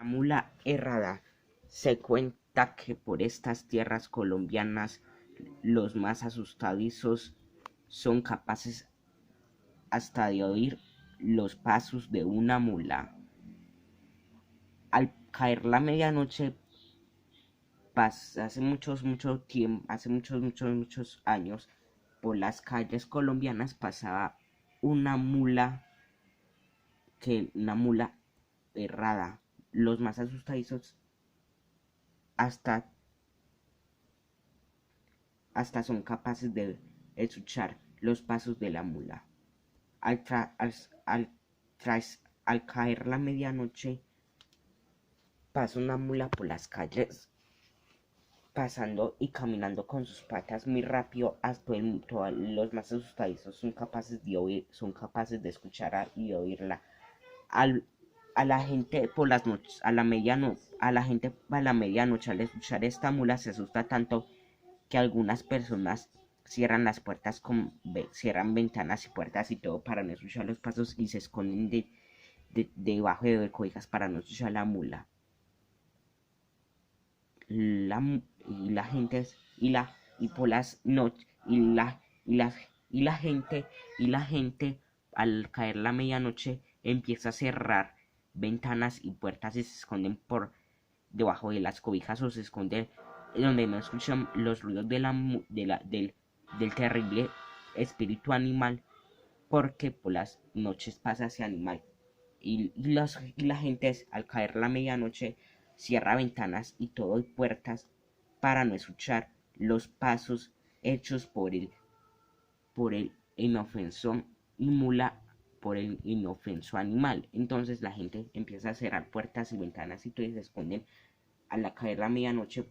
Mula errada. Se cuenta que por estas tierras colombianas los más asustadizos son capaces hasta de oír los pasos de una mula. Al caer la medianoche, hace muchos años, por las calles colombianas pasaba una mula una mula errada. Los más asustadizos hasta son capaces de escuchar los pasos de la mula. Al, tra- al, tras- al caer la medianoche, pasa una mula por las calles, pasando y caminando con sus patas muy rápido. Hasta los más asustadizos son capaces de oír, son capaces de escuchar y oírla. Al, a la gente por las noches, a la gente a la medianoche al escuchar esta mula se asusta tanto que algunas personas cierran las puertas cierran ventanas y puertas y todo para no escuchar los pasos y se esconden debajo de cobijas para no escuchar la mula. Y la gente y por las noches y la gente y la gente al caer la medianoche empieza a cerrar ventanas y puertas y se esconden por debajo de las cobijas o se esconden donde no escuchan los ruidos del terrible espíritu animal, porque por las noches pasa ese animal. Y la gente al caer la medianoche cierra ventanas y todo y puertas para no escuchar los pasos hechos por el inofenso y mula, por el inofenso animal. Entonces la gente empieza a cerrar puertas y ventanas y todo y se esconden a la caer la medianoche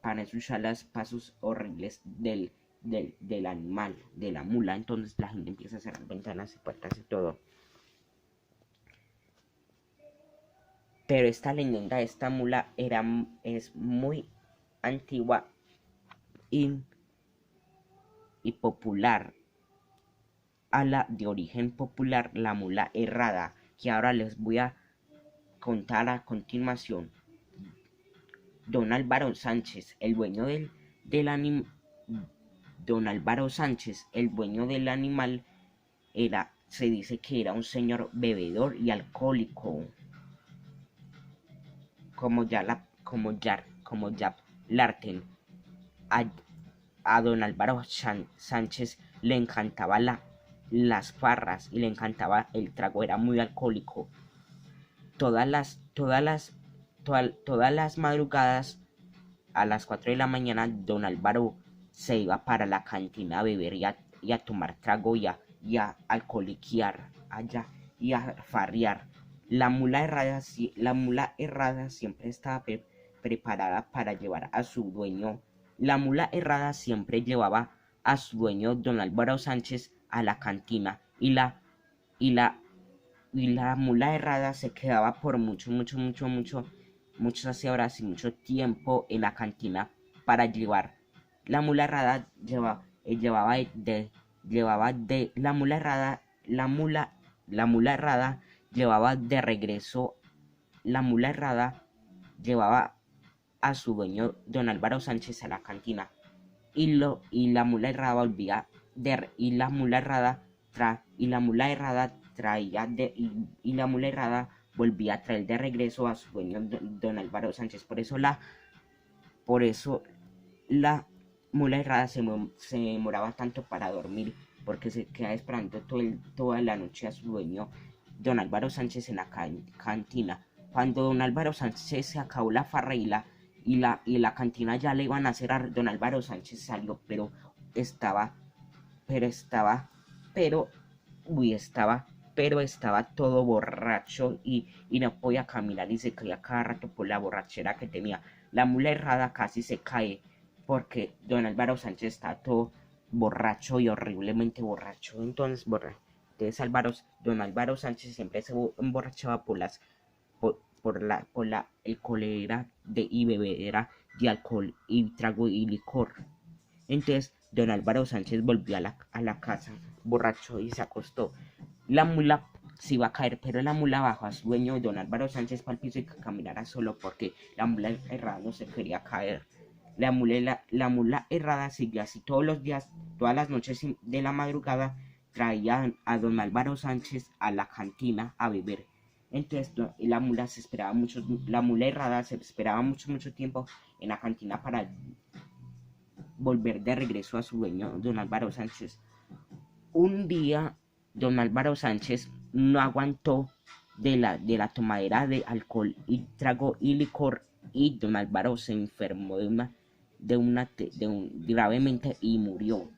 para escuchar los pasos horribles del animal, de la mula. Entonces la gente empieza a cerrar ventanas y puertas y todo. Pero esta leyenda de esta mula es muy antigua y, y popular. A la de origen popular, la mula errada, que ahora les voy a contar a continuación. Don Álvaro Sánchez, el dueño del animal. Don Álvaro Sánchez, el dueño del animal, se dice que era un señor bebedor y alcohólico, como ya Larten. A, a don Álvaro Sánchez le encantaba las farras y le encantaba el trago, era muy alcohólico. Todas las, todas las, todas las madrugadas a las 4 de la mañana, don Álvaro se iba para la cantina a beber y a tomar trago y a alcoholiquear allá y a farrear. La mula errada siempre estaba preparada para llevar a su dueño. La mula errada siempre llevaba a su dueño, don Álvaro Sánchez, a la cantina y la, y la mula errada se quedaba por muchas horas y mucho tiempo en la cantina para llevar. La mula errada llevaba de la mula errada, la mula errada llevaba de regreso, la mula errada llevaba a su dueño don Álvaro Sánchez a la cantina y la mula errada volvía y la mula errada traía y la mula errada volvía a traer de regreso a su dueño don Álvaro Sánchez. Por eso la mula errada se demoraba tanto para dormir, porque se queda esperando toda la noche a su dueño don Álvaro Sánchez en la cantina. Cuando don Álvaro Sánchez se acabó la farra y la cantina ya le iban a cerrar, don Álvaro Sánchez salió, estaba, pero estaba, pero, pero estaba todo borracho y no podía caminar y se caía cada rato por la borrachera que tenía. La mula errada casi se cae porque don Álvaro Sánchez está todo borracho y horriblemente borracho. Entonces don Álvaro Sánchez siempre se emborrachaba por el colera y bebedera de alcohol y trago y licor. Entonces don Álvaro Sánchez volvió a la casa borracho y se acostó. La mula se iba a caer, pero la mula bajó a su dueño, don Álvaro Sánchez, para el piso y que caminara solo porque la mula errada no se quería caer. La mula errada seguía así todos los días, todas las noches de la madrugada, traía a don Álvaro Sánchez a la cantina a beber. Entonces la mula se esperaba mucho, la mula errada se esperaba mucho tiempo en la cantina para volver de regreso a su dueño, don Álvaro Sánchez. Un día, don Álvaro Sánchez no aguantó de la tomadera de alcohol y trago y licor, y don Álvaro se enfermó gravemente y murió.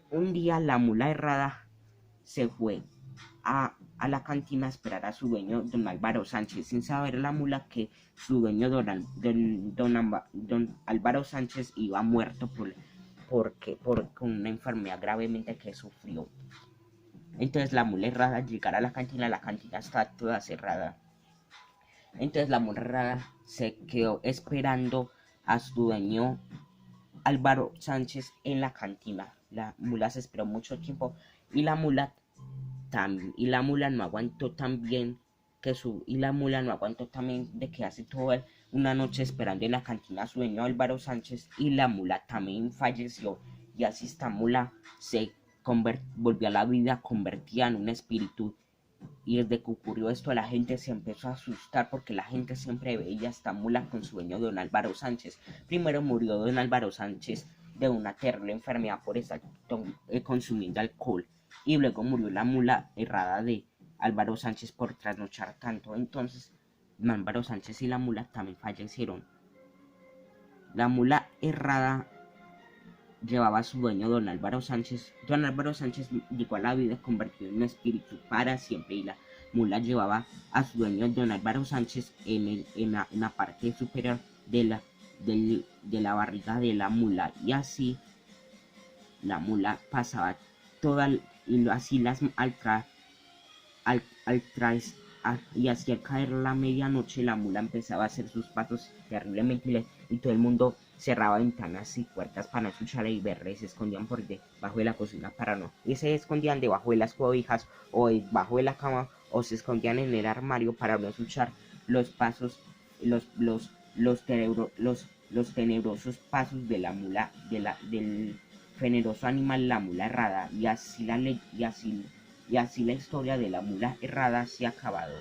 Un día la mula errada se fue a la cantina a esperar a su dueño, don Álvaro Sánchez, sin saber la mula que su dueño, don Álvaro Sánchez, iba muerto por una enfermedad gravemente que sufrió. Entonces la mula errada, al llegar a la cantina estaba toda cerrada. Entonces la mula errada se quedó esperando a su dueño Álvaro Sánchez en la cantina. La mula se esperó mucho tiempo y la mula no aguantó también de quedarse toda una noche esperando en la cantina a su dueño Álvaro Sánchez, y la mula también falleció. Y así esta mula se volvió a la vida convertida en un espíritu. Y desde que ocurrió esto, la gente se empezó a asustar porque la gente siempre veía a esta mula con su dueño don Álvaro Sánchez. Primero murió don Álvaro Sánchez de una terrible enfermedad por estar consumiendo alcohol, y luego murió la mula errada de Álvaro Sánchez por trasnochar tanto. Entonces Álvaro Sánchez y la mula también fallecieron. La mula errada llevaba a su dueño don Álvaro Sánchez. Don Álvaro Sánchez llegó a la vida convertido en un espíritu para siempre, y la mula llevaba a su dueño don Álvaro Sánchez en la parte superior de la barriga de la mula, y así la mula pasaba toda, y así y así al caer la medianoche la mula empezaba a hacer sus pasos terriblemente, y todo el mundo cerraba ventanas y puertas para no escucharla, y se escondían por debajo de la cocina y se escondían debajo de las cobijas o debajo de la cama, o se escondían en el armario para no escuchar los pasos, los tenebrosos pasos de la mula, del generoso animal, la mula errada. Y así la historia de la mula errada se ha acabado.